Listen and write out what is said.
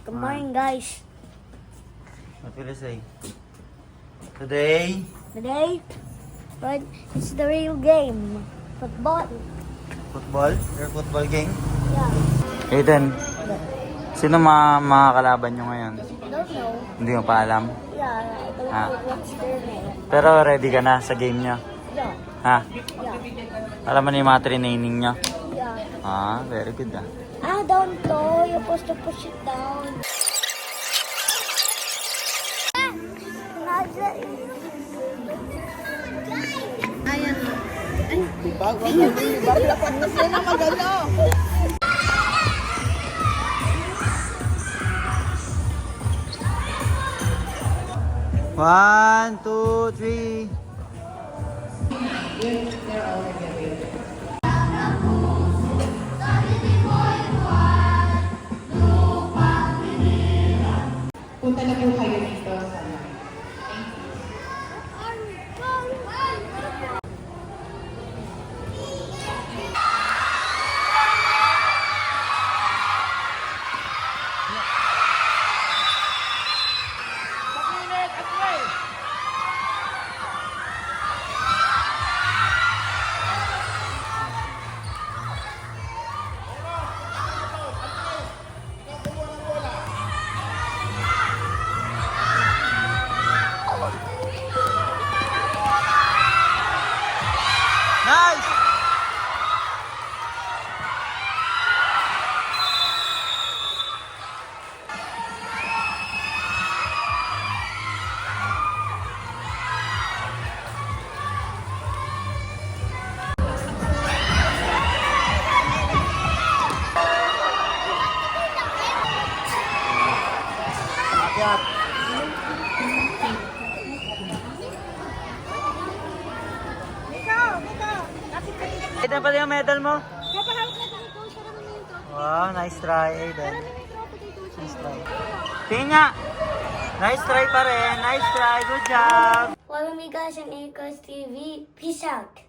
Good morning, guys. What will you say? Today, But it's the real game. Football. football? Your football game? Yeah. Aiden, sino mga kalaban nyo ngayon? Don't know. Hindi mo pa alam. Yeah, I don't Ah. know what's their name. Pero ready ka na sa game nyo? Yeah. Ha? Yeah. Alam mo na yung mga training nyo? Yeah. Ah, very good ah. Ah, don't know. You're supposed to push it down. Ayan. One, two, three. Punta na po kayo dito sa Nice! Akyat. Aiden, pala yung medal mo? Wow, nice try, Aiden. Nice try. Tingin nga! Nice try pa rin. Nice try. Good job! Follow me, guys, on Acres TV. Peace out.